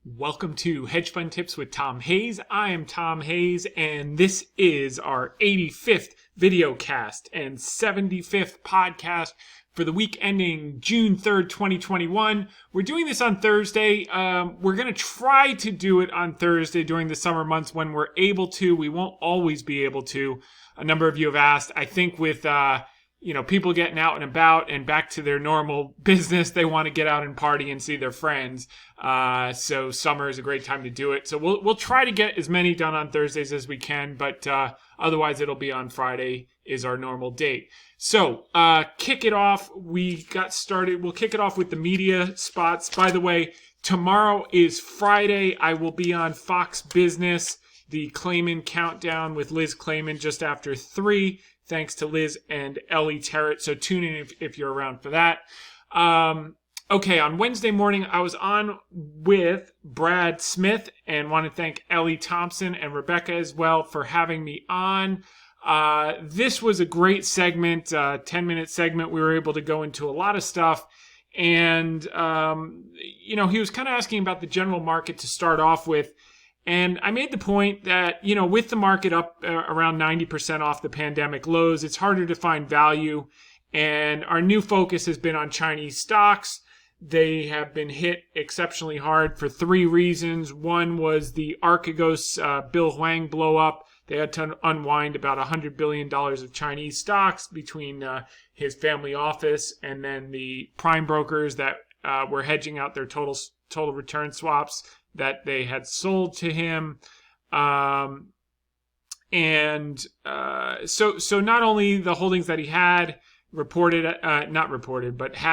Welcome to Hedge Fund Tips with Tom Hayes. I am Tom Hayes, and this is our 85th VideoCast and 75th podcast for the week ending June 3rd, 2021. We're doing this on Thursday. We're going to try to do it on Thursday during the summer months when we're able to. We won't always be able to. A number of you have asked. I think with people getting out and about and back to their normal business, they want to get out and party and see their friends. So summer is a great time to do it. So we'll try to get as many done on Thursdays as we can, but otherwise it'll be on Friday is our normal date. So kick it off. We got started. We'll kick it off with the media spots. By the way, tomorrow is Friday. I will be on Fox Business, the Clayman Countdown with Liz Clayman just after 3. Thanks to Liz and Ellie Terrett. So tune in if you're around for that. Okay, on Wednesday morning, I was on with Brad Smith and want to thank Ellie Thompson and Rebecca as well for having me on. This was a great segment, 10-minute segment. We were able to go into a lot of stuff. And, he was kind of asking about the general market to start off with. And I made the point that, with the market up around 90% off the pandemic lows, it's harder to find value. And our new focus has been on Chinese stocks. They have been hit exceptionally hard for 3 reasons. One was the Archegos Bill Huang blow up. They had to unwind about $100 billion of Chinese stocks between his family office and then the prime brokers that were hedging out their total return swaps that they had sold to him. So not only the holdings that he had had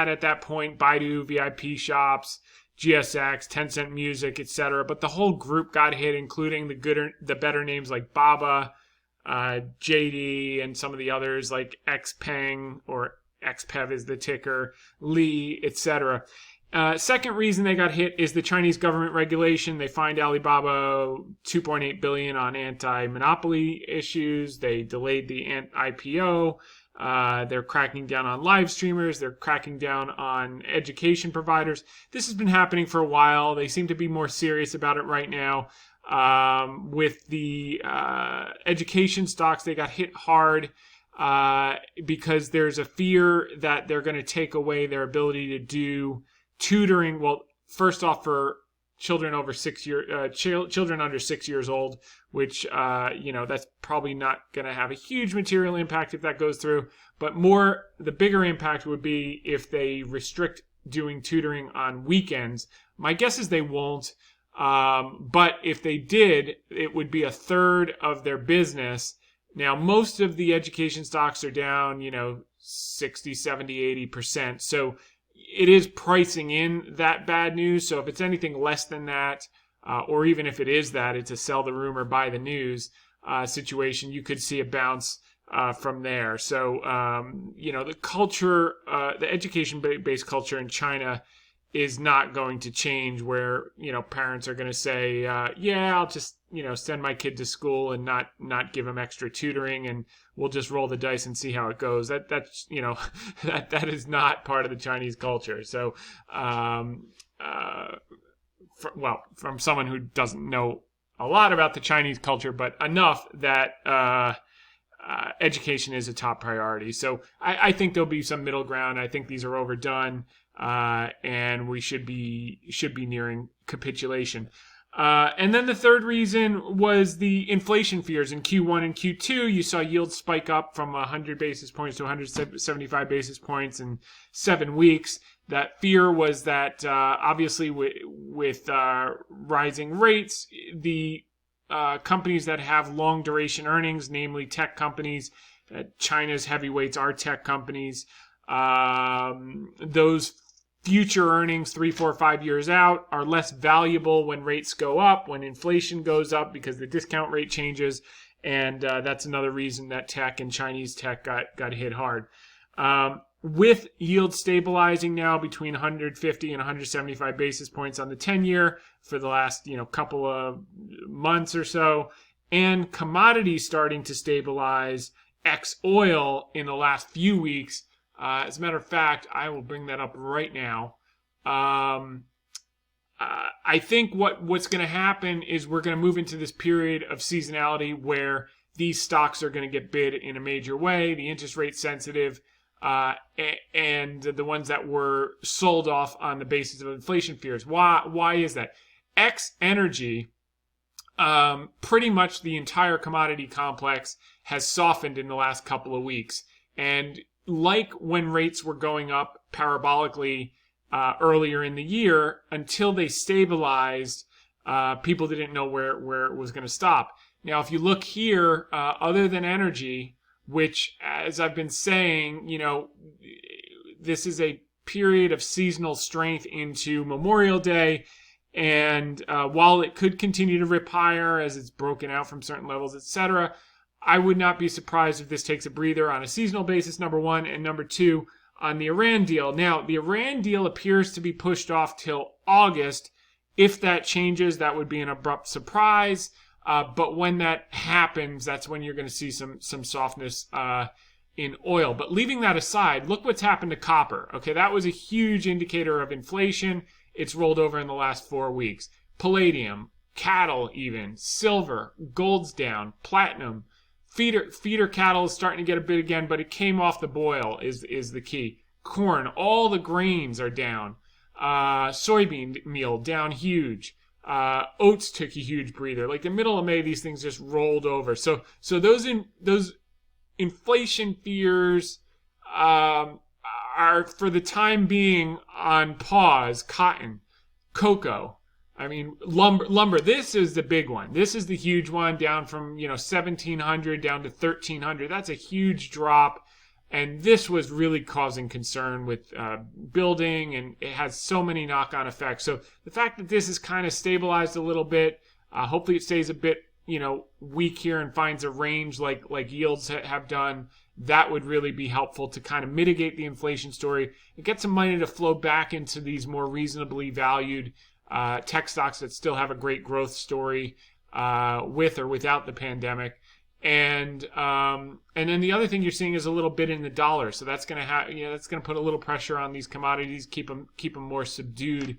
at that point, Baidu, VIP Shops, GSX, Tencent Music, etc., but the whole group got hit, including the better names like Baba, JD, and some of the others like Xpeng, or XPEV is the ticker, Li, etc. Second reason they got hit is the Chinese government regulation. They fined Alibaba $2.8 billion on anti-monopoly issues. They delayed the IPO. They're cracking down on live streamers. They're cracking down on education providers. This has been happening for a while. They seem to be more serious about it right now. With the education stocks, they got hit hard because there's a fear that they're going to take away their ability to do tutoring. Well, first off, for children over 6 years, children under 6 years old, which that's probably not going to have a huge material impact if that goes through. But the bigger impact would be if they restrict doing tutoring on weekends. My guess is they won't. But if they did, it would be a third of their business. Now, most of the education stocks are down, 60, 70, 80%. So it is pricing in that bad news. So if it's anything less than that, or even if it is that, it's a sell the rumor, buy the news situation, you could see a bounce from there. So, the culture, the education-based culture in China is not going to change where, parents are going to say, I'll just, send my kid to school and not give him extra tutoring, and we'll just roll the dice and see how it goes. That's, that is not part of the Chinese culture. So, from someone who doesn't know a lot about the Chinese culture, but enough that, education is a top priority. So I think there'll be some middle ground. I think these are overdone. And we should be nearing capitulation. And then the third reason was the inflation fears. In Q1 and Q2, you saw yields spike up from 100 basis points to 175 basis points in 7 weeks. That fear was that, obviously, with rising rates, the companies that have long duration earnings, namely tech companies, China's heavyweights are tech companies, those future earnings 3, 4, 5 years out are less valuable when rates go up, when inflation goes up, because the discount rate changes. And that's another reason that tech and Chinese tech got hit hard. With yield stabilizing now between 150 and 175 basis points on the 10-year for the last couple of months or so, and commodities starting to stabilize, ex oil in the last few weeks. As a matter of fact, I will bring that up right now. I think what's going to happen is we're going to move into this period of seasonality where these stocks are going to get bid in a major way. The interest rate sensitive and the ones that were sold off on the basis of inflation fears. Why is that? X energy, pretty much the entire commodity complex has softened in the last couple of weeks. And like when rates were going up parabolically earlier in the year, until they stabilized, people didn't know where it was going to stop. Now, if you look here, other than energy, which, as I've been saying, this is a period of seasonal strength into Memorial Day. And while it could continue to rip higher as it's broken out from certain levels, etc., I would not be surprised if this takes a breather on a seasonal basis, number one. And number two, on the Iran deal. Now, the Iran deal appears to be pushed off till August. If that changes, that would be an abrupt surprise. But when that happens, that's when you're going to see some softness in oil. But leaving that aside, look what's happened to copper. Okay, that was a huge indicator of inflation. It's rolled over in the last 4 weeks. Palladium, cattle even, silver, gold's down, platinum, feeder cattle is starting to get a bit again, but it came off the boil is the key. Corn, all the grains are down. Soybean meal down huge. Oats took a huge breather. Like the middle of May, these things just rolled over. So those inflation fears are for the time being on pause. Cotton, cocoa, lumber. This is the big one. This is the huge one, down from 1,700 down to 1,300. That's a huge drop, and this was really causing concern with building, and it has so many knock-on effects. So the fact that this is kind of stabilized a little bit, hopefully it stays a bit weak here and finds a range like yields have done. That would really be helpful to kind of mitigate the inflation story and get some money to flow back into these more reasonably valued tech stocks that still have a great growth story with or without the pandemic. And then the other thing you're seeing is a little bit in the dollar, so that's going to that's going to put a little pressure on these commodities, keep them more subdued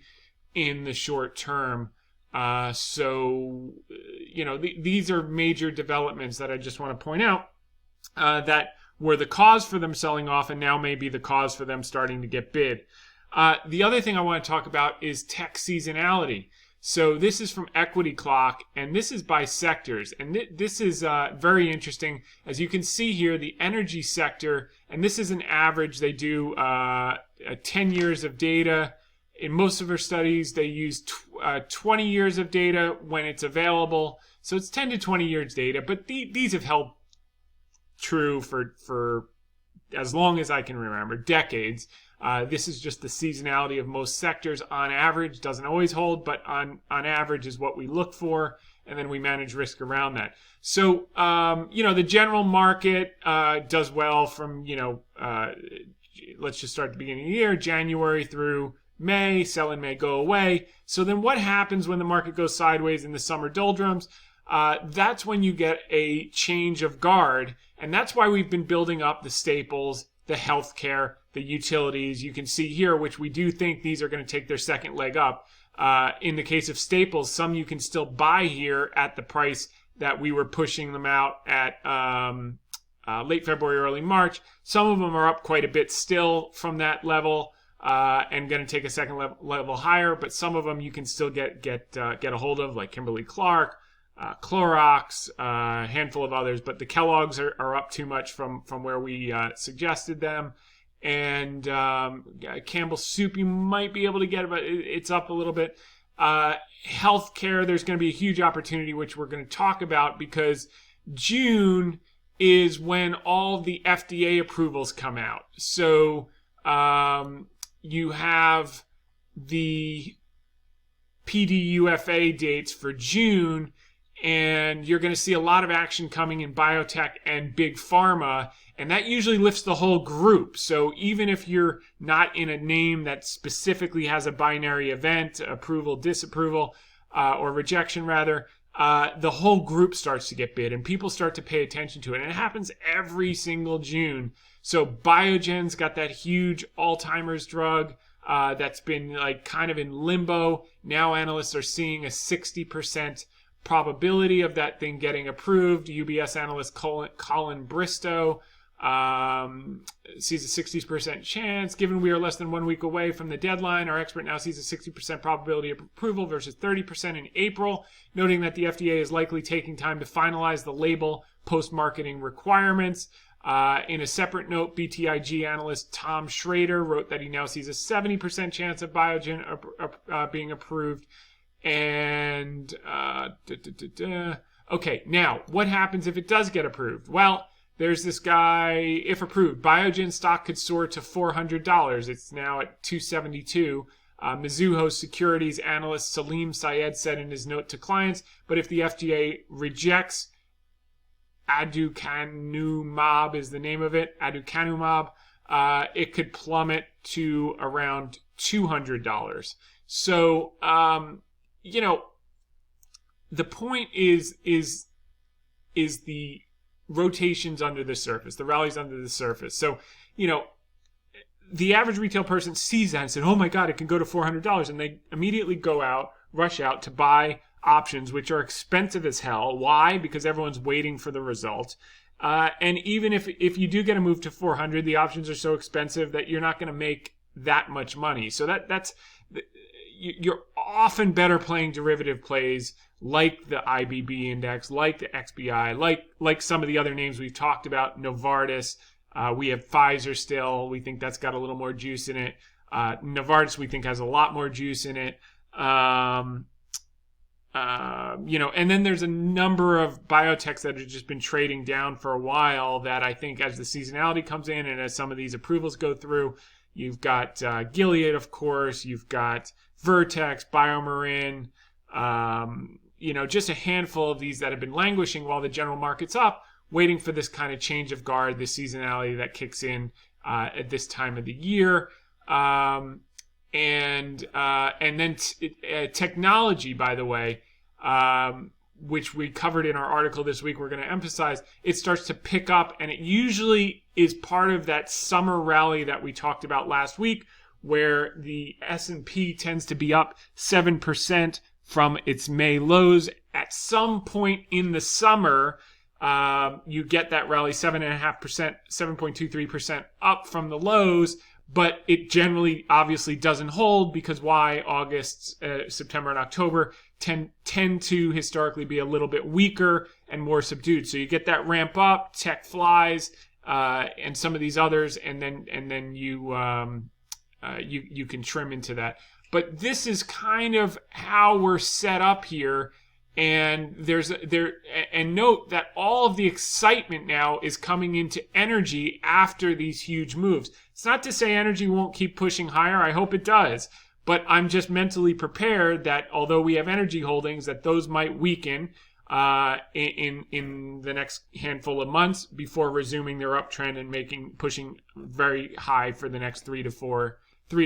in the short term. These are major developments that I just want to point out that were the cause for them selling off, and now may be the cause for them starting to get bid. The other thing I want to talk about is tech seasonality. So this is from Equity Clock, and this is by sectors. And this is very interesting. As you can see here, the energy sector, and this is an average. They do 10 years of data. In most of their studies, they use 20 years of data when it's available. So it's 10 to 20 years data, but these have held true for as long as I can remember, decades. This is just the seasonality of most sectors on average. Doesn't always hold, but on average is what we look for, and then we manage risk around that. So, the general market does well from, let's just start at the beginning of the year, January through May. Sell in May, go away. So then what happens when the market goes sideways in the summer doldrums? That's when you get a change of guard, and that's why we've been building up the staples, the healthcare, the utilities. You can see here, which we do think these are going to take their second leg up. In the case of staples, some you can still buy here at the price that we were pushing them out at late February, early March. Some of them are up quite a bit still from that level and going to take a second level higher, but some of them you can still get a hold of, like Kimberly-Clark, Clorox, a handful of others, but the Kellogg's are up too much from where we suggested them. And Campbell's Soup you might be able to get, but it's up a little bit. Healthcare, there's going to be a huge opportunity, which we're going to talk about, because June is when all the FDA approvals come out. So you have the PDUFA dates for June, and you're going to see a lot of action coming in biotech and big pharma, and that usually lifts the whole group. So even if you're not in a name that specifically has a binary event, approval, disapproval, or rejection rather, the whole group starts to get bid and people start to pay attention to it. And it happens every single June. So Biogen's got that huge Alzheimer's drug. that's been like kind of in limbo. Now analysts are seeing a 60% probability of that thing getting approved. UBS analyst Colin Bristow sees a 60% chance. Given we are less than 1 week away from the deadline, our expert now sees a 60% probability of approval versus 30% in April, noting that the FDA is likely taking time to finalize the label post-marketing requirements. In a separate note, BTIG analyst Tom Schrader wrote that he now sees a 70% chance of Biogen being approved. And, okay, now, what happens if it does get approved? Well, there's this guy, if approved, Biogen stock could soar to $400. It's now at $272. Mizuho Securities analyst Salim Syed said in his note to clients, but if the FDA rejects aducanumab is the name of it, aducanumab, it could plummet to around $200. So, the point is the rotations under the surface, the rallies under the surface. So, the average retail person sees that and said, oh my God, it can go to $400. And they immediately rush out to buy options, which are expensive as hell. Why? Because everyone's waiting for the result. And even if you do get a move to 400, the options are so expensive that you're not going to make that much money. So you're often better playing derivative plays like the IBB index, like the XBI, like some of the other names we've talked about, Novartis. We have Pfizer still. We think that's got a little more juice in it. Novartis we think has a lot more juice in it. And then there's a number of biotechs that have just been trading down for a while that I think as the seasonality comes in and as some of these approvals go through, you've got Gilead, of course, you've got Vertex, BioMarin, just a handful of these that have been languishing while the general market's up, waiting for this kind of change of guard, this seasonality that kicks in at this time of the year. And then technology, by the way, which we covered in our article this week, we're going to emphasize, it starts to pick up, and it usually is part of that summer rally that we talked about last week, where the S&P tends to be up 7% from its May lows. At some point in the summer, you get that rally 7.5%, 7.23% up from the lows, but it generally obviously doesn't hold because why? August, September, and October tend to historically be a little bit weaker and more subdued. So you get that ramp up, tech flies, and some of these others, and then you can trim into that. But this is kind of how we're set up here. And and note that all of the excitement now is coming into energy after these huge moves. It's not to say energy won't keep pushing higher. I hope it does. But I'm just mentally prepared that although we have energy holdings, that those might weaken in the next handful of months before resuming their uptrend and pushing very high for the next 3 to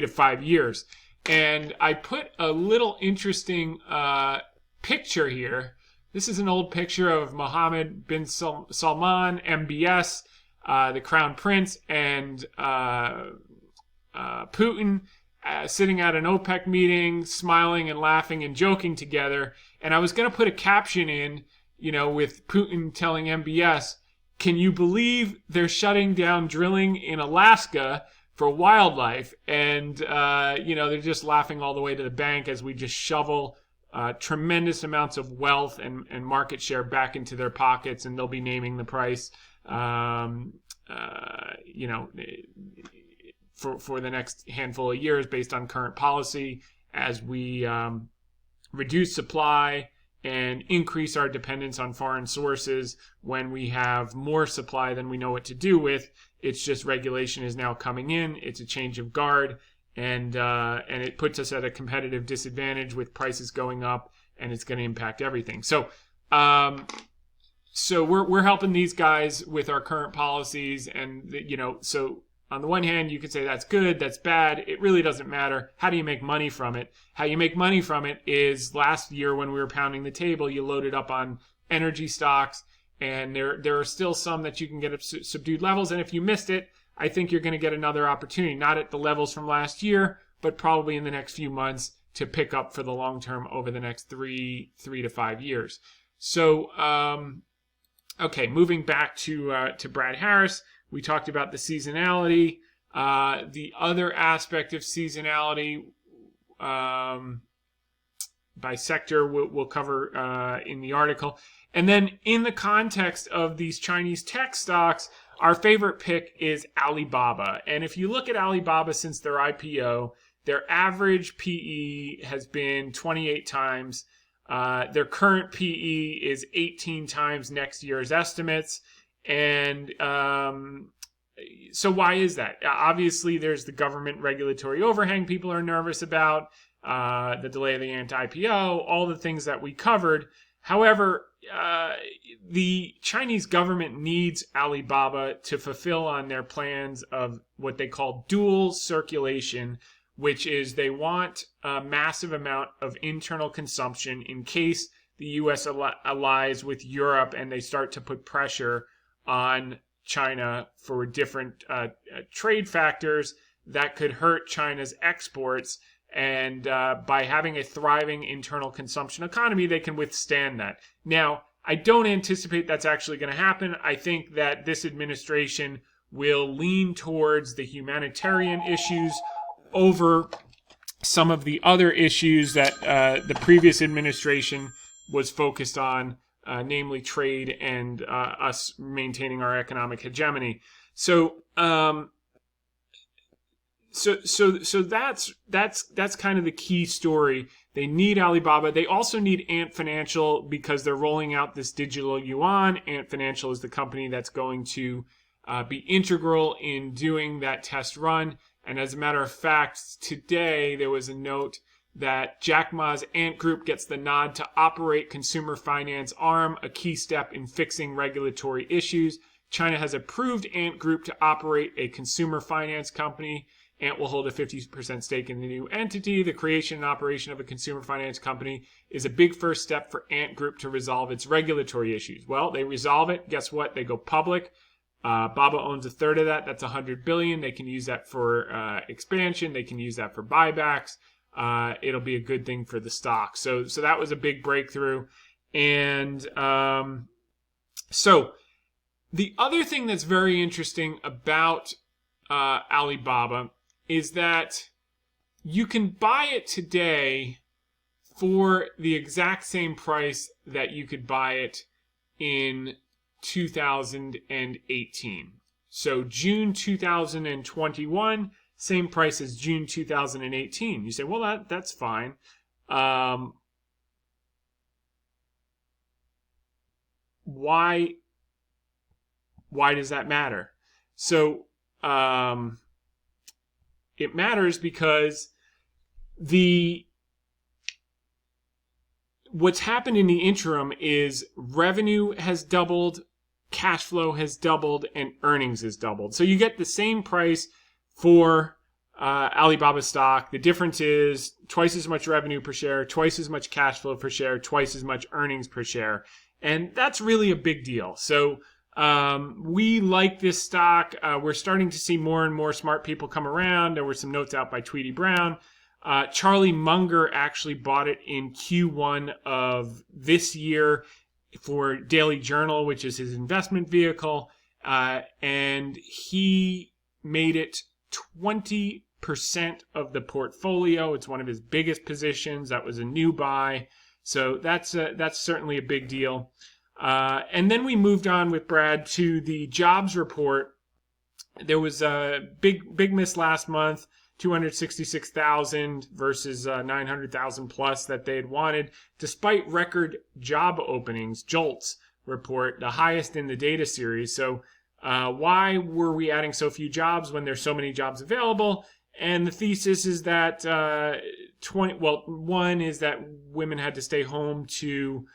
5 years. And I put a little interesting picture here. This is an old picture of Mohammed bin Salman, MBS, the Crown Prince, and Putin sitting at an OPEC meeting, smiling and laughing and joking together. And I was going to put a caption in, with Putin telling MBS, can you believe they're shutting down drilling in Alaska for wildlife? And, they're just laughing all the way to the bank as we just shovel tremendous amounts of wealth and market share back into their pockets, and they'll be naming the price, for the next handful of years based on current policy as we reduce supply and increase our dependence on foreign sources. When we have more supply than we know what to do with, it's just regulation is now coming in. It's a change of guard. And it puts us at a competitive disadvantage with prices going up, and it's going to impact everything. So we're helping these guys with our current policies, and so on the one hand you could say that's good, that's bad. It really doesn't matter. How do you make money from it? How you make money from it is last year when we were pounding the table, you loaded up on energy stocks, and there are still some that you can get at subdued levels, and if you missed it, I think you're going to get another opportunity, not at the levels from last year, but probably in the next few months to pick up for the long term over the next three to 5 years. So, okay, moving back to Brad Harris, we talked about the seasonality. The other aspect of seasonality by sector we'll cover in the article. And then in the context of these Chinese tech stocks, our favorite pick is Alibaba. And if you look at Alibaba since their IPO, their average PE has been 28 times. Their current PE is 18 times next year's estimates. And so why is that? Obviously, there's the government regulatory overhang people are nervous about, the delay of the anti-IPO, all the things that we covered. However, the Chinese government needs Alibaba to fulfill on their plans of what they call dual circulation, which is they want a massive amount of internal consumption in case the U.S. allies with Europe and they start to put pressure on China for different trade factors that could hurt China's exports. And by having a thriving internal consumption economy, they can withstand that. Now, I don't anticipate that's actually going to happen. I think that this administration will lean towards the humanitarian issues over some of the other issues that the previous administration was focused on, namely trade and us maintaining our economic hegemony. So that's kind of the key story. They need Alibaba. They also need Ant Financial because they're rolling out this digital yuan. Ant Financial is the company that's going to be integral in doing that test run. And as a matter of fact, today there was a note that Jack Ma's Ant Group gets the nod to operate consumer finance arm, a key step in fixing regulatory issues. China has approved Ant Group to operate a consumer finance company. Ant will hold a 50% stake in the new entity. The creation and operation of a consumer finance company is a big first step for Ant Group to resolve its regulatory issues. Well, they resolve it. Guess what? They go public. Baba owns a third of that. That's $100 billion. They can use that for expansion. They can use that for buybacks. It'll be a good thing for the stock. So that was a big breakthrough. And so the other thing that's very interesting about Alibaba is that you can buy it today for the exact same price that you could buy it in 2018. So June 2021, same price as June 2018. You say, well, that's fine. Why does that matter? So it matters because what's happened in the interim is revenue has doubled, cash flow has doubled, and earnings has doubled. So you get the same price for Alibaba stock. The difference is twice as much revenue per share, twice as much cash flow per share, twice as much earnings per share. And that's really a big deal. So we like this stock. We're starting to see more and more smart people come around. There were some notes out by Tweety Brown. Charlie Munger actually bought it in Q1 of this year for Daily Journal, which is his investment vehicle. And he made it 20% of the portfolio. It's one of his biggest positions. That was a new buy. So that's certainly a big deal. And then we moved on with Brad to the jobs report. There was a big miss last month, 266,000 versus 900,000 plus that they had wanted, despite record job openings. JOLTS report, the highest in the data series. So why were we adding so few jobs when there's so many jobs available? And the thesis is that one is that women had to stay home to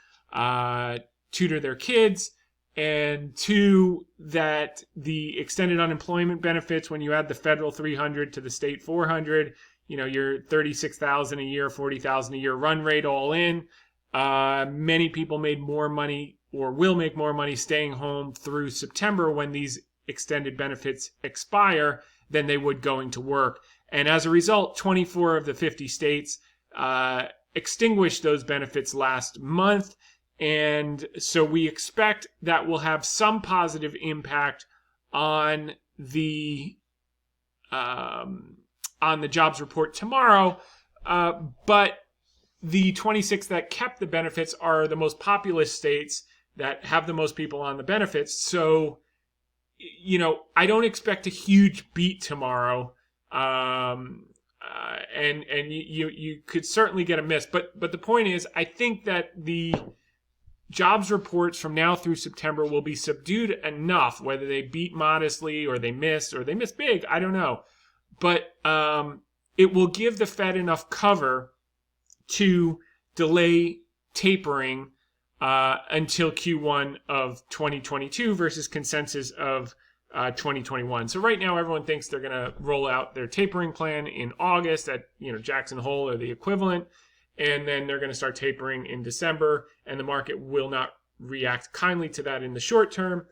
tutor their kids, and two, that the extended unemployment benefits, when you add the federal 300 to the state 400, you're 36,000 a year, 40,000 a year run rate all in. Many people made more money or will make more money staying home through September when these extended benefits expire than they would going to work. And as a result, 24 of the 50 states extinguished those benefits last month. And so we expect that will have some positive impact on the jobs report tomorrow. But the 26 that kept the benefits are the most populous states that have the most people on the benefits. So, I don't expect a huge beat tomorrow. And you could certainly get a miss. But the point is, I think that the jobs reports from now through September will be subdued enough, whether they beat modestly or they miss big, I don't know. But it will give the Fed enough cover to delay tapering until Q1 of 2022 versus consensus of 2021. So right now everyone thinks they're going to roll out their tapering plan in August at Jackson Hole or the equivalent, and then they're going to start tapering in December, and the market will not react kindly to that in the short term.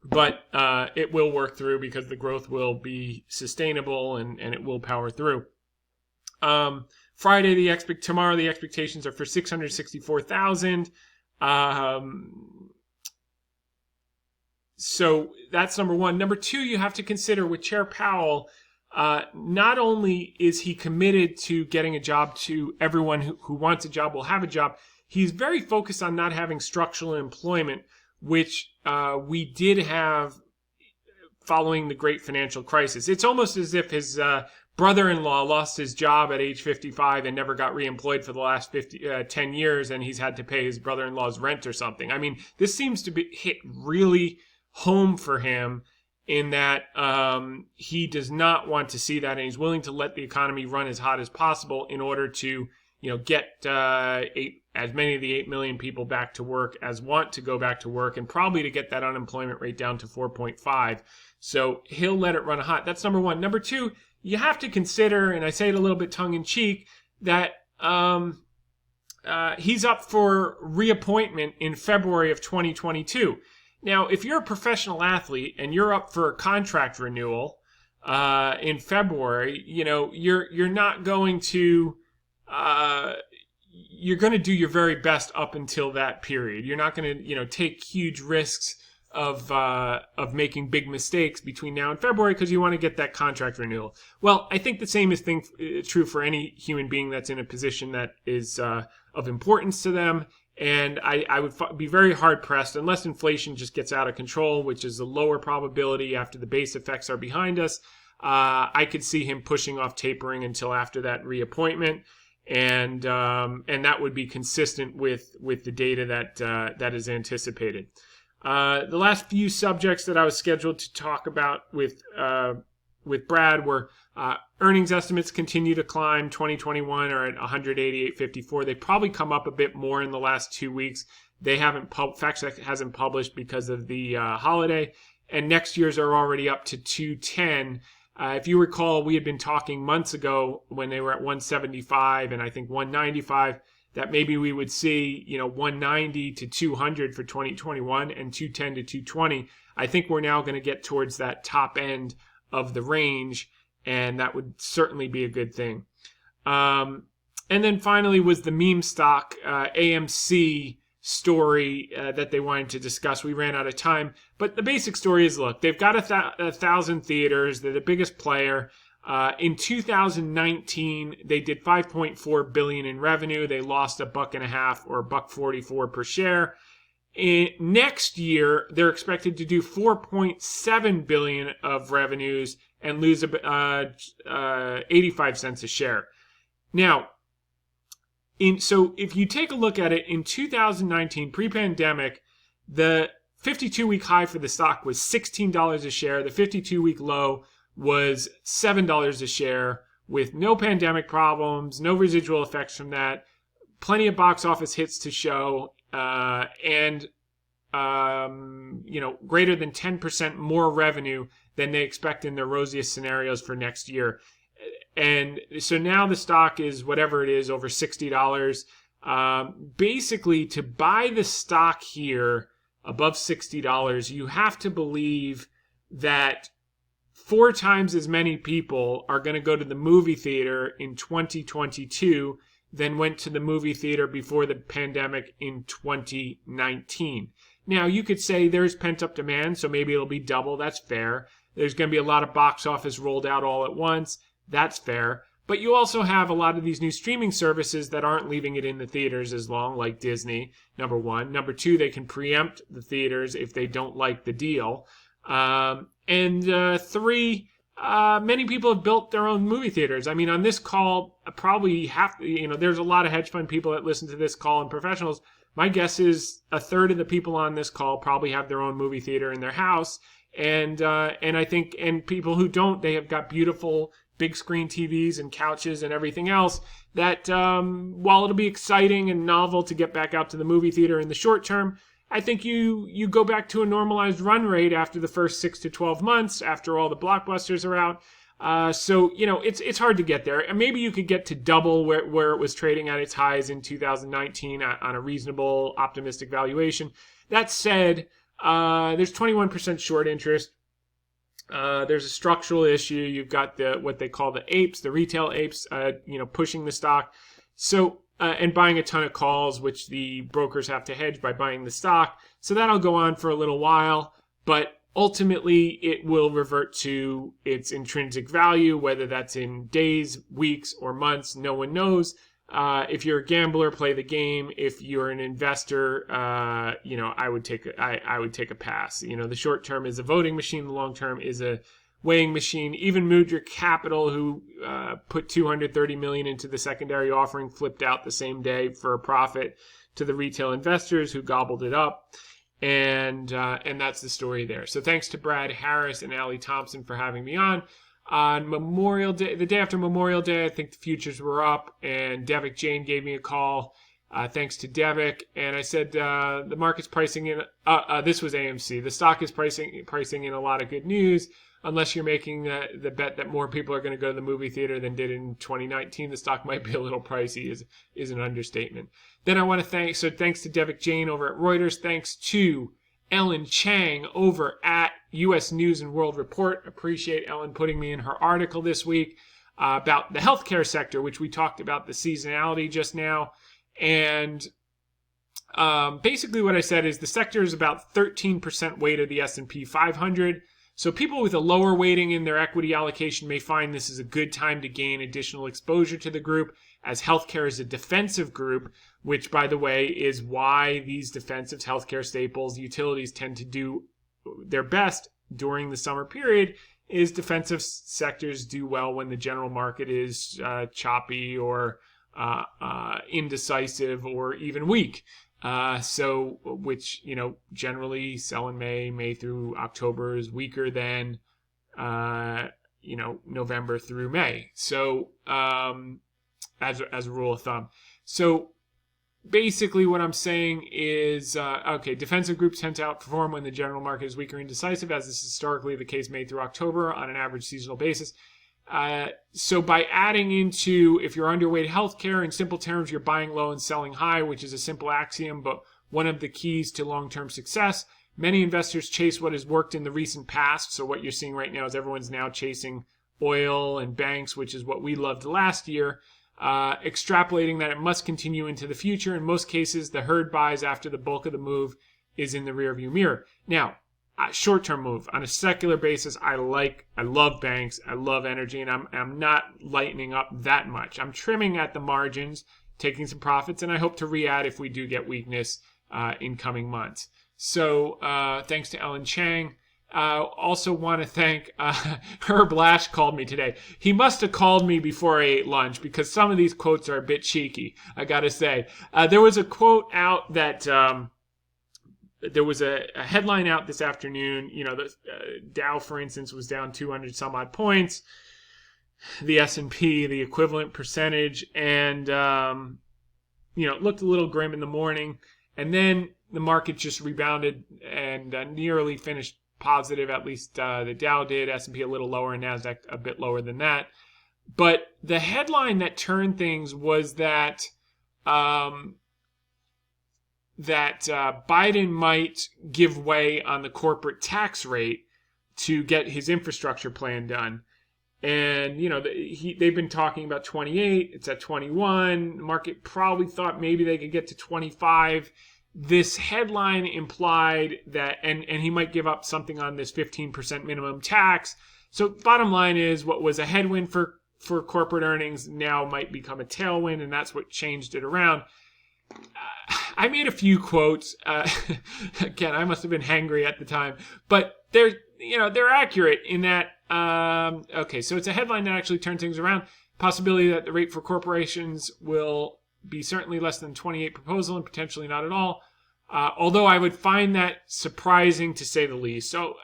But it will work through because the growth will be sustainable and it will power through. Friday, tomorrow the expectations are for 664,000. So that's number one. Number two, you have to consider with Chair Powell, not only is he committed to getting a job to everyone who wants a job will have a job, he's very focused on not having structural employment, which we did have following the great financial crisis. It's almost as if his brother-in-law lost his job at age 55 and never got reemployed for the last 10 years, and he's had to pay his brother-in-law's rent or something. I mean, this seems to be hit really home for him in that he does not want to see that, and he's willing to let the economy run as hot as possible in order to get as many of the 8 million people back to work as want to go back to work, and probably to get that unemployment rate down to 4.5. So he'll let it run hot. That's number one. Number two, you have to consider, and I say it a little bit tongue-in-cheek, that he's up for reappointment in February of 2022. Now, if you're a professional athlete and you're up for a contract renewal in February, you're not going to you're going to do your very best up until that period. You're not going to take huge risks of making big mistakes between now and February because you want to get that contract renewal. Well, I think the same is true for any human being that's in a position that is of importance to them. And I would be very hard-pressed, unless inflation just gets out of control, which is a lower probability after the base effects are behind us. I could see him pushing off tapering until after that reappointment, and that would be consistent with the data that is anticipated. The last few subjects that I was scheduled to talk about with Brad were earnings estimates continue to climb. 2021 are at 188.54. They probably come up a bit more in the last 2 weeks. They haven't FactSet hasn't published because of the holiday, and next year's are already up to 210. If you recall, we had been talking months ago when they were at 175 and I think 195 that maybe we would see 190 to 200 for 2021 and 210 to 220. I think we're now going to get towards that top end of the range, and that would certainly be a good thing. And then finally was the meme stock AMC story that they wanted to discuss. We ran out of time, but the basic story is, look, they've got 1,000 theaters. They're the biggest player. In 2019, they did $5.4 billion in revenue. They lost $1.50 or $1.44 per share. Next year, they're expected to do $4.7 billion of revenues and lose 85 cents a share. Now, so if you take a look at it, in 2019, pre-pandemic, the 52-week high for the stock was $16 a share. The 52-week low was $7 a share, with no pandemic problems, no residual effects from that, plenty of box office hits to show, and greater than 10% more revenue than they expect in their rosiest scenarios for next year. And so now the stock is whatever it is, over $60. Basically, to buy the stock here above $60, you have to believe that 4 times as many people are going to go to the movie theater in 2022 than went to the movie theater before the pandemic in 2019. Now, you could say there's pent-up demand, so maybe it'll be double. That's fair. There's going to be a lot of box office rolled out all at once. That's fair. But you also have a lot of these new streaming services that aren't leaving it in the theaters as long, like Disney, number one. Number two, they can preempt the theaters if they don't like the deal. And three, many people have built their own movie theaters. I mean, on this call, probably there's a lot of hedge fund people that listen to this call and professionals. My guess is a third of the people on this call probably have their own movie theater in their house. And I think, and people who don't, they have got beautiful big screen TVs and couches and everything else that, while it'll be exciting and novel to get back out to the movie theater in the short term, I think you go back to a normalized run rate after the first 6 to 12 months, after all the blockbusters are out. So, it's hard to get there. And maybe you could get to double where it was trading at its highs in 2019 on a reasonable, optimistic valuation. That said, there's 21% short interest. There's a structural issue. You've got what they call the apes, the retail apes, pushing the stock. So, and buying a ton of calls, which the brokers have to hedge by buying the stock. So that'll go on for a little while, but ultimately it will revert to its intrinsic value, whether that's in days, weeks, or months. No one knows. If you're a gambler, play the game. If you're an investor, I would take a pass. The short term is a voting machine. The long term is a weighing machine. Even Mudra Capital, who put $230 million into the secondary offering, flipped out the same day for a profit to the retail investors who gobbled it up. And that's the story there. So thanks to Brad Harris and Allie Thompson for having me on. On Memorial Day, the day after Memorial Day, I think the futures were up, and Devik Jain gave me a call. Thanks to Devik, and I said the market's pricing in. This was AMC. The stock is pricing in a lot of good news. Unless you're making the bet that more people are going to go to the movie theater than did in 2019, the stock might be a little pricey. Is an understatement. Then I want to thanks to Devik Jain over at Reuters. Thanks to Ellen Chang over at U.S. News and World Report. Appreciate Ellen putting me in her article this week about the healthcare sector, which we talked about the seasonality just now. And basically what I said is the sector is about 13% weight of the S&P 500. So people with a lower weighting in their equity allocation may find this is a good time to gain additional exposure to the group, as healthcare is a defensive group, which, by the way, is why these defensive healthcare staples, utilities, tend to do their best during the summer period, is defensive sectors do well when the general market is choppy or indecisive or even weak. Which, generally sell in May through October is weaker than, November through May. So, as a rule of thumb. So basically what I'm saying is, defensive groups tend to outperform when the general market is weaker and indecisive, as is historically the case May through October on an average seasonal basis. So by adding into, if you're underweight healthcare, in simple terms, you're buying low and selling high, which is a simple axiom, but one of the keys to long-term success. Many investors chase what has worked in the recent past. So what you're seeing right now is everyone's now chasing oil and banks, which is what we loved last year, extrapolating that it must continue into the future. In most cases, the herd buys after the bulk of the move is in the rearview mirror. Now, short-term move on a secular basis, I love banks, I love energy, and I'm not lightening up that much. I'm trimming at the margins, taking some profits, and I hope to re-add if we do get weakness in coming months. So thanks to Ellen Chang. Also want to thank Herb Lash called me today. He must have called me before I ate lunch, because some of these quotes are a bit cheeky, I gotta say. There was a quote out that there was a headline out this afternoon. The Dow, for instance, was down 200 some odd points. The S&P, the equivalent percentage, and it looked a little grim in the morning. And then the market just rebounded and nearly finished positive. At least the Dow did. S&P a little lower, and NASDAQ a bit lower than that. But the headline that turned things was that Biden might give way on the corporate tax rate to get his infrastructure plan done. And, they've been talking about 28. It's at 21. The market probably thought maybe they could get to 25. This headline implied that, and he might give up something on this 15% minimum tax. So bottom line is, what was a headwind for corporate earnings now might become a tailwind, and that's what changed it around. I made a few quotes. Again, I must have been hangry at the time, but they're accurate in that. Okay, so it's a headline that actually turned things around. Possibility that the rate for corporations will be certainly less than 28 proposal and potentially not at all. Although I would find that surprising to say the least. So,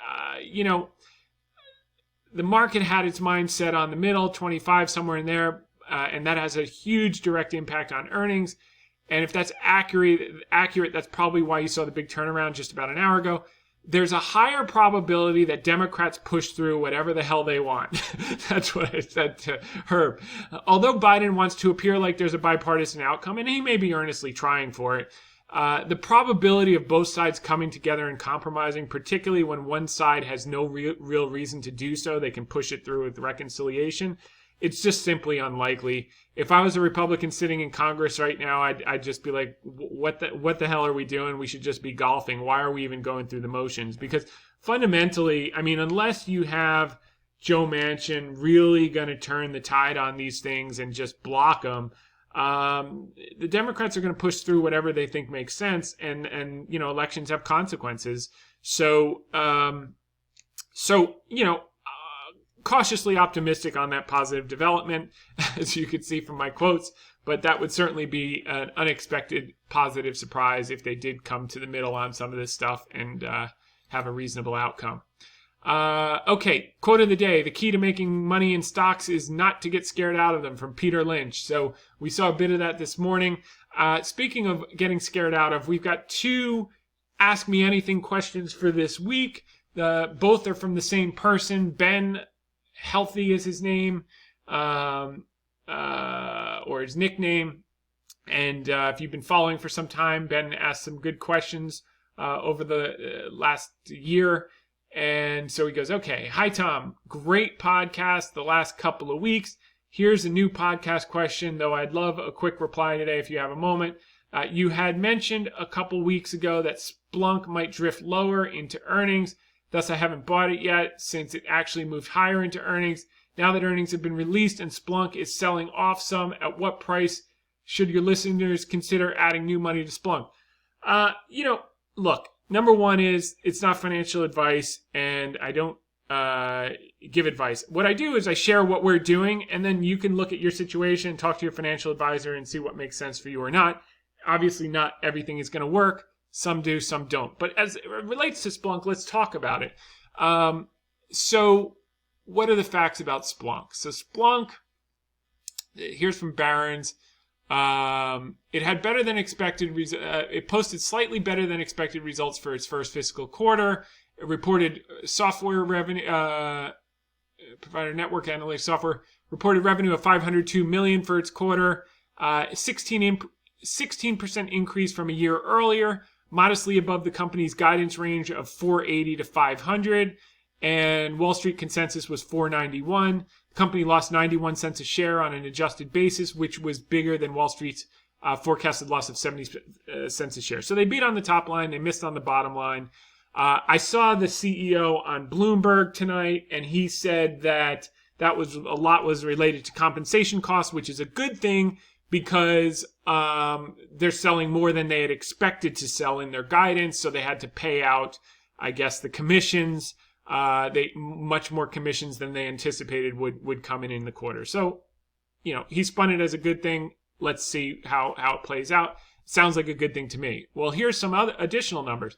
the market had its mind set on the middle, 25, somewhere in there, and that has a huge direct impact on earnings. And if that's accurate, that's probably why you saw the big turnaround just about an hour ago. There's a higher probability that Democrats push through whatever the hell they want. That's what I said to Herb. Although Biden wants to appear like there's a bipartisan outcome, and he may be earnestly trying for it, the probability of both sides coming together and compromising, particularly when one side has no real reason to do so, they can push it through with reconciliation, it's just simply unlikely. If I was a Republican sitting in Congress right now, I'd just be like, what the hell are we doing? We should just be golfing. Why are we even going through the motions? Because fundamentally, I mean, unless you have Joe Manchin really going to turn the tide on these things and just block them, the Democrats are going to push through whatever they think makes sense, and elections have consequences. So cautiously optimistic on that positive development, as you could see from my quotes, but that would certainly be an unexpected positive surprise if they did come to the middle on some of this stuff and have a reasonable outcome. Okay, quote of the day: the key to making money in stocks is not to get scared out of them, from Peter Lynch. So we saw a bit of that this morning. Speaking of getting scared out of, we've got two Ask Me Anything questions for this week. Both are from the same person. Ben Healthy is his name, or his nickname. And if you've been following for some time, Ben asked some good questions over the last year. And so he goes, okay, hi, Tom. Great podcast the last couple of weeks. Here's a new podcast question, though I'd love a quick reply today if you have a moment. You had mentioned a couple weeks ago that Splunk might drift lower into earnings. Thus, I haven't bought it yet since it actually moved higher into earnings. Now that earnings have been released and Splunk is selling off some, at what price should your listeners consider adding new money to Splunk? Look, number one is it's not financial advice, and I don't give advice. What I do is I share what we're doing, and then you can look at your situation, talk to your financial advisor, and see what makes sense for you or not. Obviously, not everything is going to work. Some do, some don't. But as it relates to Splunk, let's talk about it. So what are the facts about Splunk? So Splunk, here's from Barron's. It had better than expected. It posted slightly better than expected results for its first fiscal quarter. It reported software revenue, provider network analytics software reported revenue of $502 million for its quarter, 16% increase from a year earlier, modestly above the company's guidance range of 480 to 500, and Wall Street consensus was 491. The company lost 91 cents a share on an adjusted basis, which was bigger than Wall Street's forecasted loss of 70 cents a share. So they beat on the top line, they missed on the bottom line. I saw the CEO on Bloomberg tonight, and he said that was a lot was related to compensation costs, which is a good thing because they're selling more than they had expected to sell in their guidance, so they had to pay out, I guess, the commissions. Much more commissions than they anticipated would come in the quarter. So, he spun it as a good thing. Let's see how it plays out. Sounds like a good thing to me. Well, here's some other additional numbers.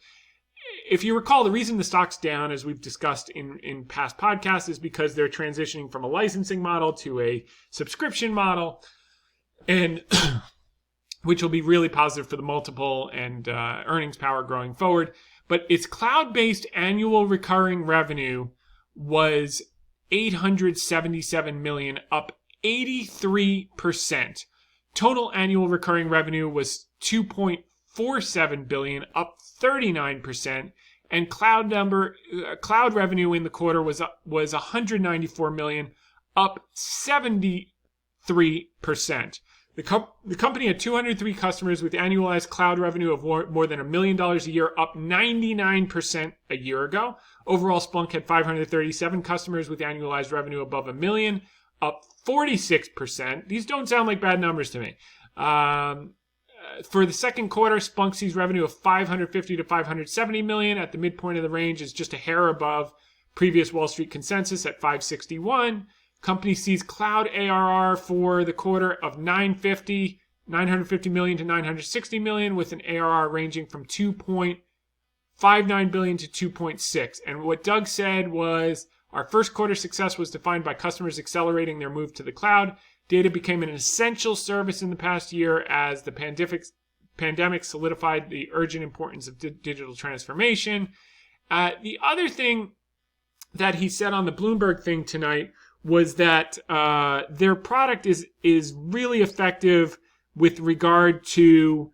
If you recall, the reason the stock's down, as we've discussed in past podcasts, is because they're transitioning from a licensing model to a subscription model, and which will be really positive for the multiple and earnings power going forward. But its cloud-based annual recurring revenue was $877 million, up 83%. Total annual recurring revenue was $2.47 billion, up 39%. And cloud revenue in the quarter was $194 million, up 73%. The company had 203 customers with annualized cloud revenue of more than $1 million a year, up 99% a year ago. Overall, Splunk had 537 customers with annualized revenue above $1 million, up 46%. These don't sound like bad numbers to me. For the second quarter, Splunk sees revenue of $550 to $570 million. At the midpoint of the range is just a hair above previous Wall Street consensus at $561. Company sees cloud ARR for the quarter of $950 million to $960 million, with an ARR ranging from $2.59 billion to $2.6. And what Doug said was, our first quarter success was defined by customers accelerating their move to the cloud. Data became an essential service in the past year as the pandemic solidified the urgent importance of digital transformation. The other thing that he said on the Bloomberg thing tonight was that their product is really effective with regard to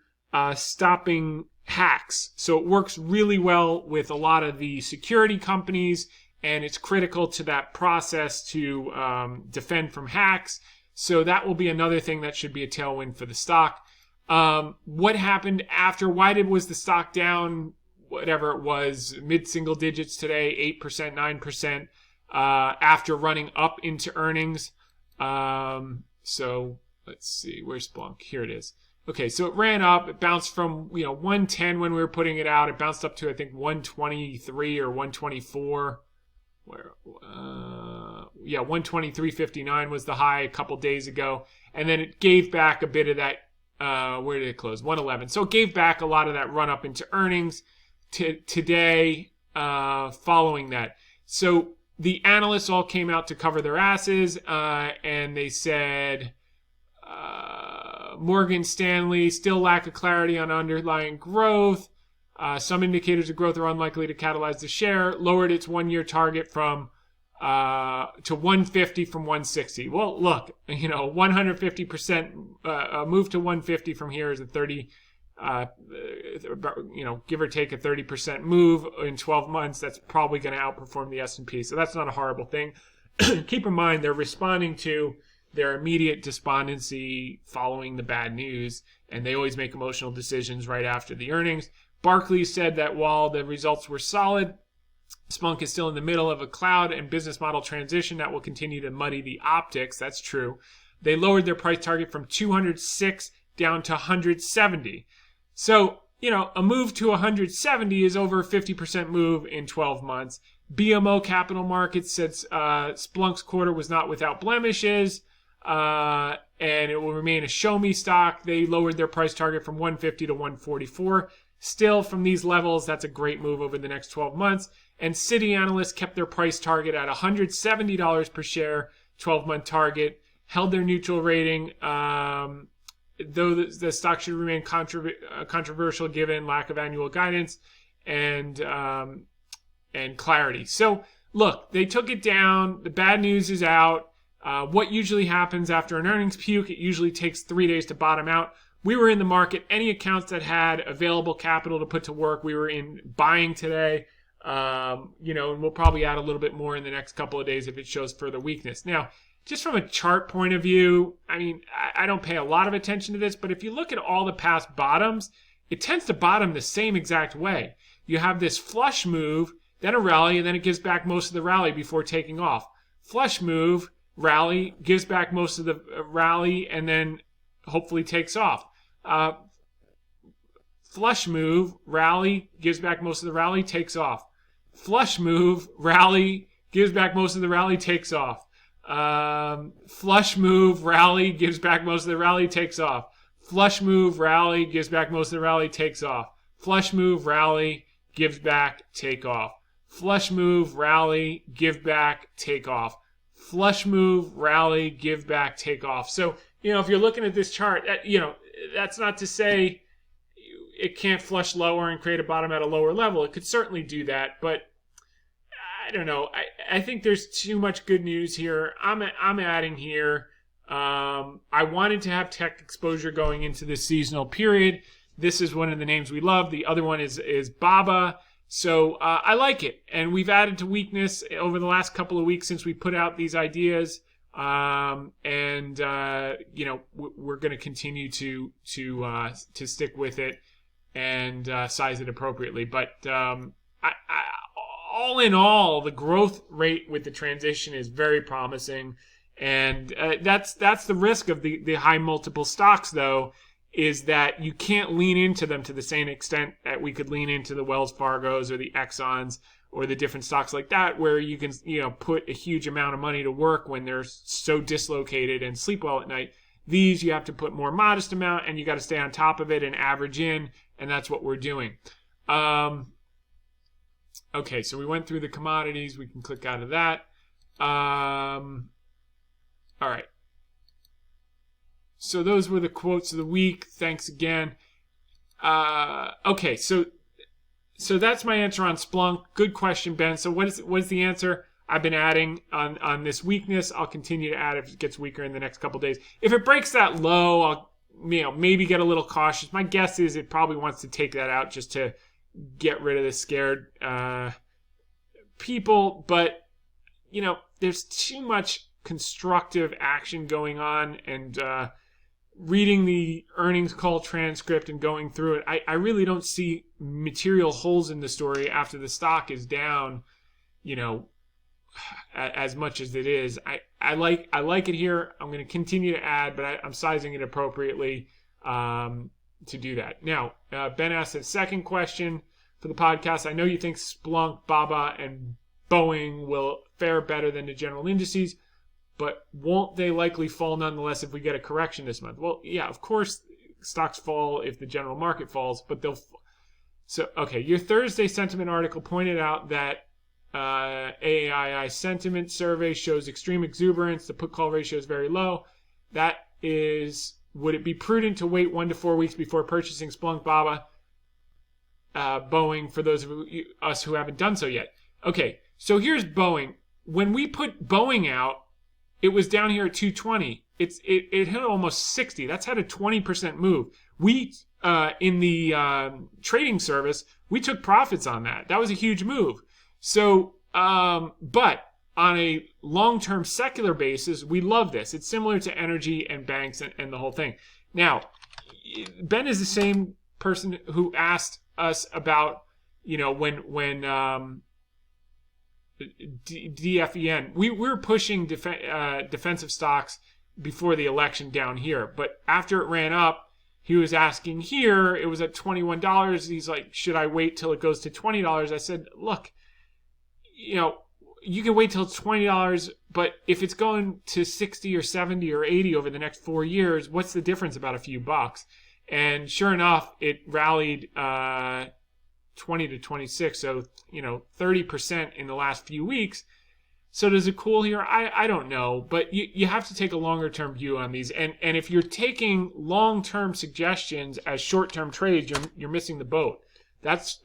stopping hacks. So it works really well with a lot of the security companies, and it's critical to that process to defend from hacks. So that will be another thing that should be a tailwind for the stock. What happened after? Why was the stock down, whatever it was, mid-single digits today, 8%, 9%, after running up into earnings? So let's see, where's Splunk? Here it is. Okay, so it ran up. It bounced from 110 when we were putting it out. It bounced up to, I think, 123 or 124. 123.59 was the high a couple days ago, and then it gave back a bit of that. Where did it close? 111. So it gave back a lot of that run up into earnings today following that. So the analysts all came out to cover their asses, and they said Morgan Stanley still lack of clarity on underlying growth. Some indicators of growth are unlikely to catalyze the share. Lowered its one-year target from to 150 from 160. Well, look, 150% move to 150 from here is a 30, give or take a 30% move in 12 months. That's probably going to outperform the S&P. So that's not a horrible thing. Keep in mind, they're responding to their immediate despondency following the bad news, and they always make emotional decisions right after the earnings. Barclays said that while the results were solid, Splunk is still in the middle of a cloud and business model transition that will continue to muddy the optics. That's true. They lowered their price target from 206 down to 170. So, a move to 170 is over a 50% move in 12 months. BMO Capital Markets said Splunk's quarter was not without blemishes, and it will remain a show-me stock. They lowered their price target from 150 to 144. Still, from these levels, that's a great move over the next 12 months. And Citi analysts kept their price target at $170 per share, 12-month target, held their neutral rating, though the stock should remain controversial given lack of annual guidance and clarity. So, look, they took it down. The bad news is out. What usually happens after an earnings puke? It usually takes 3 days to bottom out. We were in the market. Any accounts that had available capital to put to work, we were in buying today. And we'll probably add a little bit more in the next couple of days if it shows further weakness. Now, just from a chart point of view, I don't pay a lot of attention to this, but if you look at all the past bottoms, it tends to bottom the same exact way. You have this flush move, then a rally, and then it gives back most of the rally before taking off. Flush move, rally, gives back most of the rally, and then hopefully takes off. Flush move, rally, gives back most of the rally, takes off. Flush move, rally, gives back most of the rally, takes off. Flush move, rally, gives back most of the rally, takes off. Flush move, rally, gives back most of the rally, takes off. Flush move, rally, gives back, take off. Flush move, rally, give back, take off. Flush move, rally, give back, take off. So, if you're looking at this chart, that's not to say it can't flush lower and create a bottom at a lower level. It could certainly do that, but I don't know. I think there's too much good news here. I'm adding here. I wanted to have tech exposure going into this seasonal period. This is one of the names we love. The other one is Baba. So I like it. And we've added to weakness over the last couple of weeks since we put out these ideas. We're going to continue to stick with it and size it appropriately. But all in all, the growth rate with the transition is very promising. And that's the risk of the high multiple stocks, though, is that you can't lean into them to the same extent that we could lean into the Wells Fargos or the Exxons or the different stocks like that, where you can put a huge amount of money to work when they're so dislocated and sleep well at night. These you have to put more modest amount, and you got to stay on top of it and average in, and that's what we're doing. Okay, so we went through the commodities. We can click out of that. All right. So those were the quotes of the week. Thanks again. Okay, so that's my answer on Splunk. Good question, Ben. So what is the answer? I've been adding on this weakness. I'll continue to add if it gets weaker in the next couple days. If it breaks that low, I'll maybe get a little cautious. My guess is it probably wants to take that out just to get rid of the scared people. But there's too much constructive action going on, and reading the earnings call transcript and going through it, I really don't see material holes in the story after the stock is down, as much as it is. I like it here. I'm going to continue to add, but I'm sizing it appropriately to do that. Now, Ben asked a second question for the podcast. I know you think Splunk, Baba, and Boeing will fare better than the general indices, but won't they likely fall nonetheless if we get a correction this month? Well, yeah, of course stocks fall if the general market falls, but they'll... So, okay, your Thursday sentiment article pointed out that AAII sentiment survey shows extreme exuberance. The put-call ratio is very low. That is, would it be prudent to wait 1 to 4 weeks before purchasing Splunk, Baba, Boeing, for those of us who haven't done so yet? Okay, so here's Boeing. When we put Boeing out, it was down here at 220. It hit almost 60. That's had a 20% move. We, in the trading service, we took profits on that. That was a huge move. So, but on a long-term secular basis, we love this. It's similar to energy and banks and the whole thing. Now, Ben is the same person who asked us about, when DFEN. We were pushing defensive stocks before the election down here, but after it ran up, he was asking here. It was at $21. He's like, should I wait till it goes to $20? I said, look, you can wait till it's $20, but if it's going to 60 or 70 or 80 over the next 4 years, what's the difference? About a few bucks. And sure enough, it rallied 20 to 26, so 30% in the last few weeks. So does it cool here? I don't know, but you have to take a longer term view on these. And if you're taking long term suggestions as short term trades, you're missing the boat. That's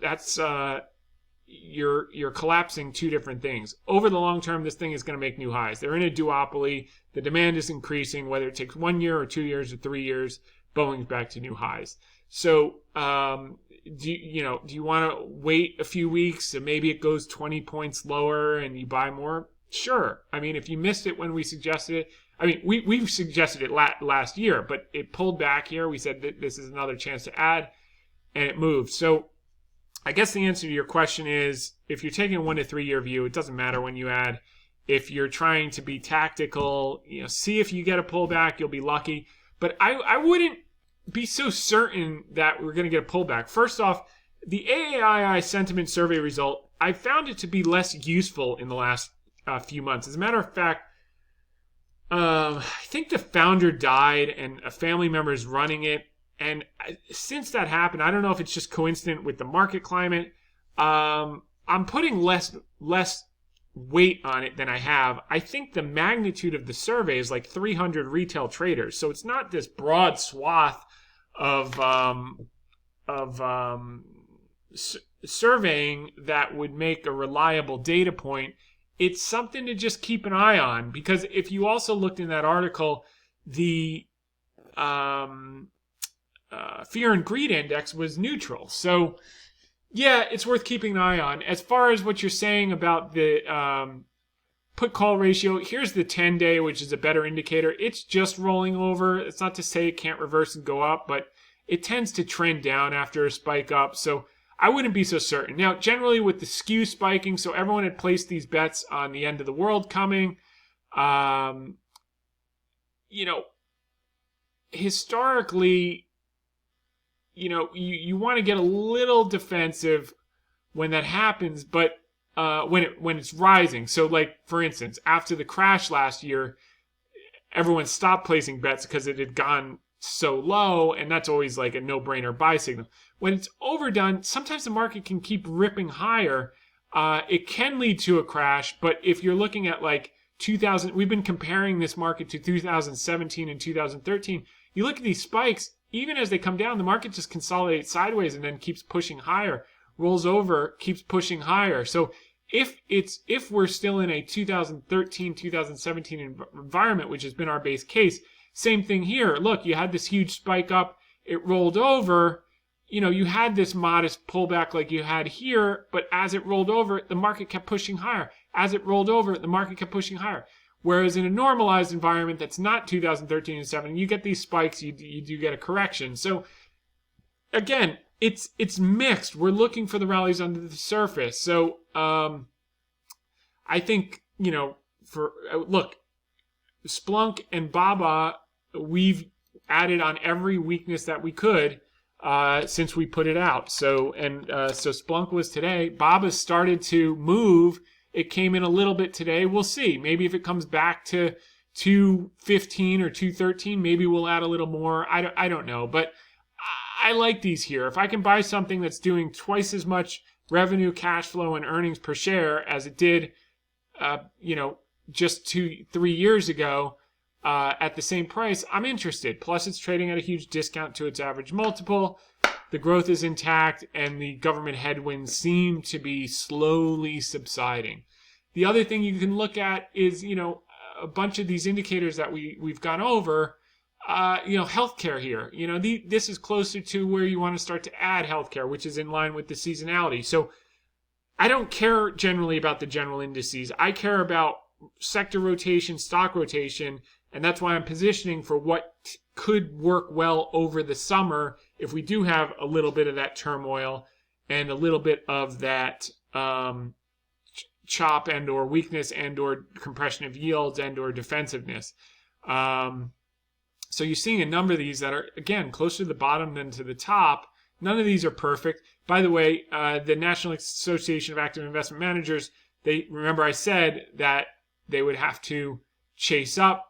you're collapsing two different things. Over the long term, this thing is going to make new highs. They're in a duopoly. The demand is increasing, whether it takes 1 year or 2 years or 3 years. Boeing's back to new highs. So do you want to wait a few weeks and maybe it goes 20 points lower and you buy more? Sure. I mean, if you missed it when we suggested it, I mean, we suggested it last year, but it pulled back here. We said that this is another chance to add, and it moved. So I guess the answer to your question is, if you're taking a 1 to 3 year view, it doesn't matter when you add. If you're trying to be tactical, see if you get a pullback, you'll be lucky. But I wouldn't be so certain that we're going to get a pullback. First off, the AAII sentiment survey result, I found it to be less useful in the last few months. As a matter of fact, I think the founder died and a family member is running it. And since that happened, I don't know if it's just coincident with the market climate. I'm putting less weight on it than I have. I think the magnitude of the survey is like 300 retail traders. So it's not this broad swath of surveying that would make a reliable data point. It's something to just keep an eye on, because if you also looked in that article, the fear and greed index was neutral. So Yeah, it's worth keeping an eye on. As far as what you're saying about the put call ratio, here's the 10-day, which is a better indicator. It's just rolling over. It's not to say it can't reverse and go up, but it tends to trend down after a spike up. So I wouldn't be so certain. Now, generally with the skew spiking, so everyone had placed these bets on the end of the world coming. You know, historically, you want to get a little defensive when that happens, but when it's rising. So, like, for instance, after the crash last year, everyone stopped placing bets because it had gone so low, and that's always like a no-brainer buy signal. When it's overdone, sometimes the market can keep ripping higher. It can lead to a crash, but if you're looking at like 2000, we've been comparing this market to 2017 and 2013. You look at these spikes, even as they come down, the market just consolidates sideways and then keeps pushing higher, rolls over, keeps pushing higher. So if we're still in a 2013, 2017 environment, which has been our base case, same thing here. Look, you had this huge spike up, it rolled over. You had this modest pullback like you had here, but as it rolled over, the market kept pushing higher. As it rolled over, the market kept pushing higher. Whereas in a normalized environment that's not 2013 and 17, you get these spikes, you do get a correction. So again, it's mixed. We're looking for the rallies under the surface. So I think, look, Splunk and Baba, we've added on every weakness that we could since we put it out. So Splunk was today. Baba started to move. It came in a little bit today. We'll see. Maybe if it comes back to 215 or 213, maybe we'll add a little more. I don't know. But I like these here. If I can buy something that's doing twice as much revenue, cash flow, and earnings per share as it did, just 2-3 years ago at the same price, I'm interested. Plus, it's trading at a huge discount to its average multiple. The growth is intact, and the government headwinds seem to be slowly subsiding. The other thing you can look at is, a bunch of these indicators that we've gone over. Healthcare here. This is closer to where you want to start to add healthcare, which is in line with the seasonality. So I don't care generally about the general indices. I care about sector rotation, stock rotation, and that's why I'm positioning for what could work well over the summer if we do have a little bit of that turmoil and a little bit of that chop and or weakness and or compression of yields and or defensiveness. So you're seeing a number of these that are, again, closer to the bottom than to the top. None of these are perfect. By the way, the National Association of Active Investment Managers, remember I said that they would have to chase up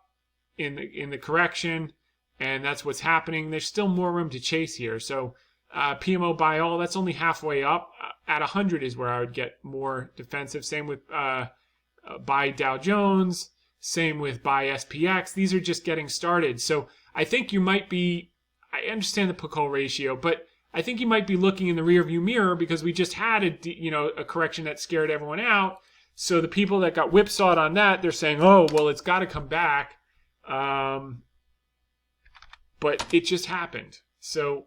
in the correction, and that's what's happening. There's still more room to chase here. So PMO buy all, that's only halfway up. At 100 is where I would get more defensive. Same with buy Dow Jones. Same with buy SPX. These are just getting started. So I think you might be, I understand the put-call ratio, but I think you might be looking in the rearview mirror because we just had a correction that scared everyone out. So the people that got whipsawed on that, they're saying, oh, well, it's got to come back. But it just happened. So,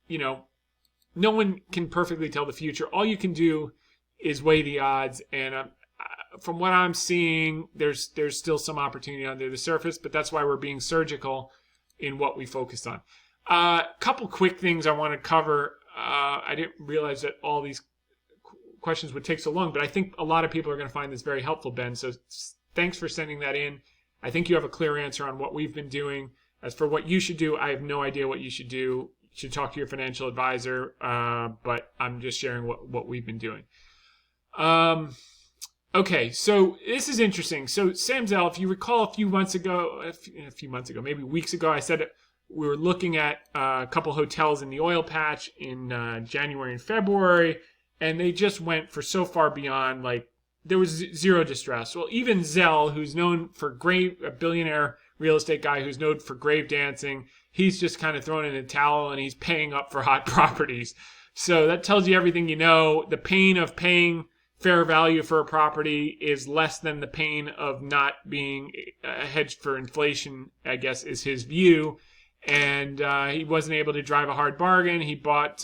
no one can perfectly tell the future. All you can do is weigh the odds. And from what I'm seeing, there's still some opportunity under the surface, but that's why we're being surgical in what we focused on. Couple quick things I want to cover. I didn't realize that all these questions would take so long, but I think a lot of people are going to find this very helpful, Ben. So thanks for sending that in. I think you have a clear answer on what we've been doing. As for what you should do, I have no idea what you should do. You should talk to your financial advisor, but I'm just sharing what we've been doing. Okay, so this is interesting. So Sam Zell, if you recall a few months ago, maybe weeks ago, I said we were looking at a couple hotels in the oil patch in January and February, and they just went for so far beyond, like, there was zero distress. Well, even Zell, who's known for a billionaire real estate guy who's known for grave dancing, he's just kind of thrown in a towel and he's paying up for hot properties. So that tells you everything you know. The pain of paying fair value for a property is less than the pain of not being hedged for inflation, I guess, is his view. And he wasn't able to drive a hard bargain. He bought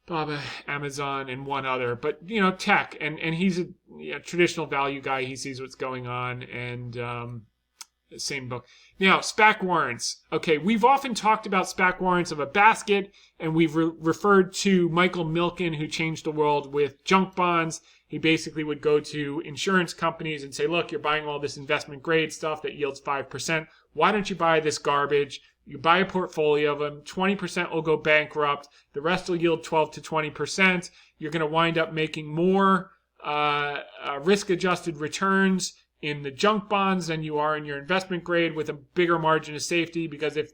Baba, Amazon, and one other. But, tech. And he's a traditional value guy. He sees what's going on. And same book. Now, SPAC warrants. Okay, we've often talked about SPAC warrants of a basket, and we've referred to Michael Milken, who changed the world with junk bonds. He basically would go to insurance companies and say, look, you're buying all this investment grade stuff that yields 5%. Why don't you buy this garbage? You buy a portfolio of them. 20% will go bankrupt. The rest will yield 12 to 20%. You're going to wind up making more risk-adjusted returns in the junk bonds than you are in your investment grade, with a bigger margin of safety, because if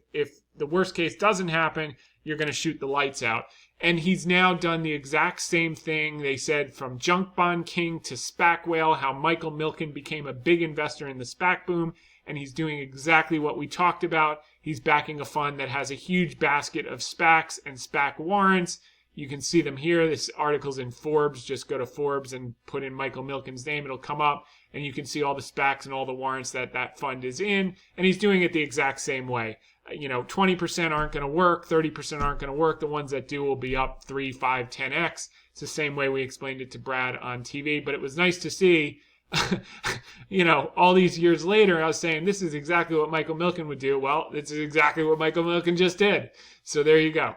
the worst case doesn't happen, you're going to shoot the lights out. And he's now done the exact same thing. They said from junk bond king to SPAC whale, how Michael Milken became a big investor in the SPAC boom, and he's doing exactly what we talked about. He's backing a fund that has a huge basket of SPACs and SPAC warrants. You can see them here. This article's in Forbes. Just go to Forbes and put in Michael Milken's name. It'll come up, and you can see all the SPACs and all the warrants that fund is in. And he's doing it the exact same way. 20% aren't going to work. 30% aren't going to work. The ones that do will be up 3, 5, 10x. It's the same way we explained it to Brad on TV. But it was nice to see, all these years later, I was saying this is exactly what Michael Milken would do. Well, this is exactly what Michael Milken just did. So there you go.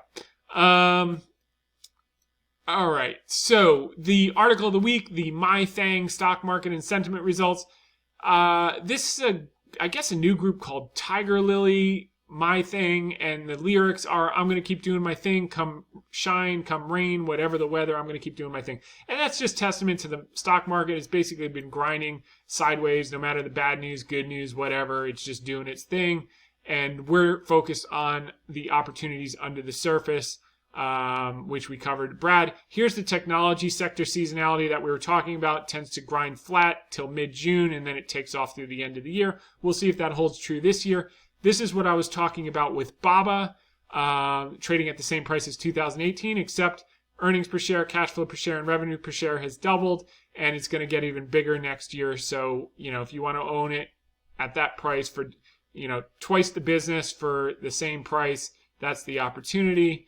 All right, so the article of the week, the My Thang stock market and sentiment results. This is, I guess, a new group called Tiger Lily, My Thing, and the lyrics are, I'm going to keep doing my thing, come shine, come rain, whatever the weather, I'm going to keep doing my thing. And that's just testament to the stock market. It's basically been grinding sideways, no matter the bad news, good news, whatever. It's just doing its thing. And we're focused on the opportunities under the surface, which we covered. Brad, here's the technology sector seasonality that we were talking about. It tends to grind flat till mid-June, and then it takes off through the end of the year. We'll see if that holds true this year. This is what I was talking about with Baba, trading at the same price as 2018, except earnings per share, cash flow per share, and revenue per share has doubled, and it's going to get even bigger next year. So, if you want to own it at that price for, twice the business for the same price, that's the opportunity.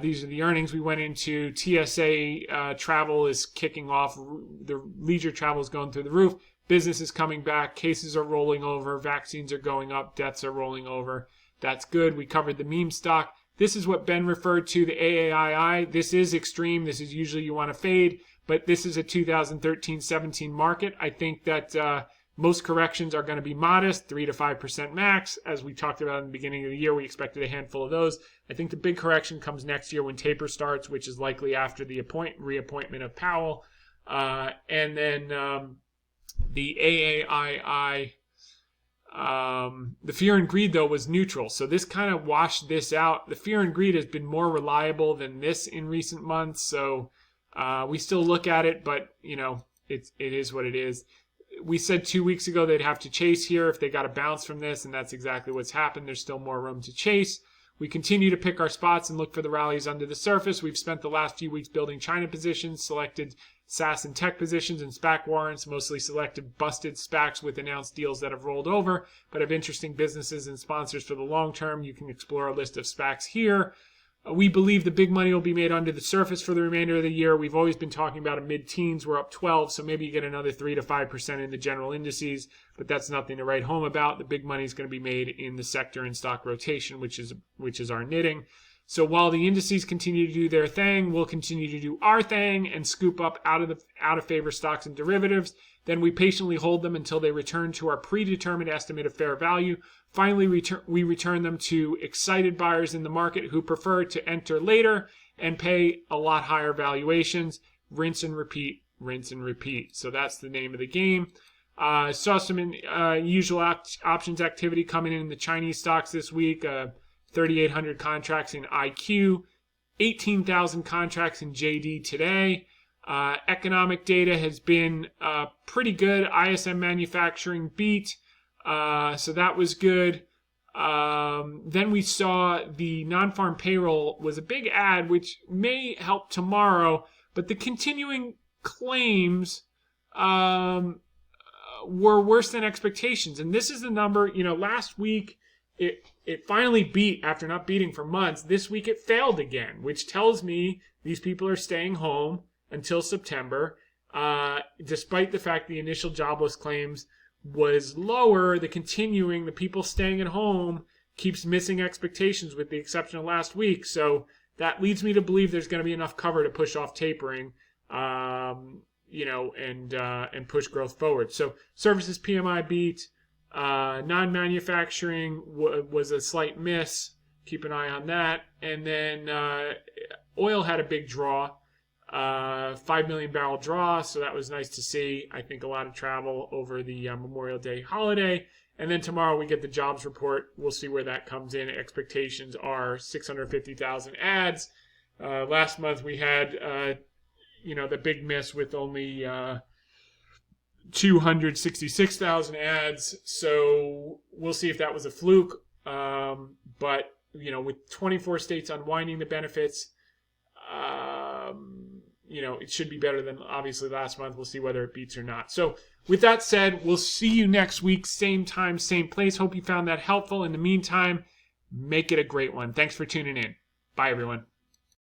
These are the earnings we went into. TSA travel is kicking off. The leisure travel is going through the roof. Business is coming back. Cases are rolling over. Vaccines are going up. Deaths are rolling over. That's good. We covered the meme stock. This is what Ben referred to, the AAII. This is extreme. This is usually you want to fade, but this is a 2013-17 market. I think that most corrections are going to be modest, 3 to 5% max. As we talked about in the beginning of the year, we expected a handful of those. I think the big correction comes next year when taper starts, which is likely after the reappointment of Powell. And then the AAII, the fear and greed, though, was neutral. So this kind of washed this out. The fear and greed has been more reliable than this in recent months. So we still look at it, but, it is what it is. We said 2 weeks ago they'd have to chase here if they got a bounce from this, and that's exactly what's happened. There's still more room to chase. We continue to pick our spots and look for the rallies under the surface. We've spent the last few weeks building China positions, selected SaaS and tech positions, and SPAC warrants, mostly selected busted SPACs with announced deals that have rolled over, but have interesting businesses and sponsors for the long term. You can explore a list of SPACs here. We believe the big money will be made under the surface for the remainder of the year. We've always been talking about a mid-teens. We're up 12, so maybe you get another 3 to 5% in the general indices, but that's nothing to write home about. The big money is going to be made in the sector and stock rotation, which is our knitting. So while the indices continue to do their thing, we'll continue to do our thing and scoop up out of favor stocks and derivatives. Then we patiently hold them until they return to our predetermined estimate of fair value. Finally, we return them to excited buyers in the market who prefer to enter later and pay a lot higher valuations. Rinse and repeat, rinse and repeat. So that's the name of the game. Saw some usual options activity coming in the Chinese stocks this week. 3,800 contracts in IQ, 18,000 contracts in JD today. Economic data has been pretty good. ISM manufacturing beat, so that was good. Then we saw the non-farm payroll was a big ad, which may help tomorrow, but the continuing claims were worse than expectations. And this is the number, last week it finally beat after not beating for months. This week it failed again, which tells me these people are staying home until September. Despite the fact the initial jobless claims was lower, the people staying at home keeps missing expectations with the exception of last week. So that leads me to believe there's going to be enough cover to push off tapering, and push growth forward. So services PMI beat. Non-manufacturing was a slight miss. Keep an eye on that. And then oil had a big draw, 5 million barrel draw, so that was nice to see. I think a lot of travel over the Memorial Day holiday. And then tomorrow we get the jobs report. We'll see where that comes in. Expectations are 650,000 ads. Last month we had the big miss with only 266,000 ads. So we'll see if that was a fluke. But with 24 states unwinding the benefits, it should be better than obviously last month. We'll see whether it beats or not. So with that said, we'll see you next week, same time, same place. Hope you found that helpful. In the meantime, make it a great one. Thanks for tuning in. Bye, everyone.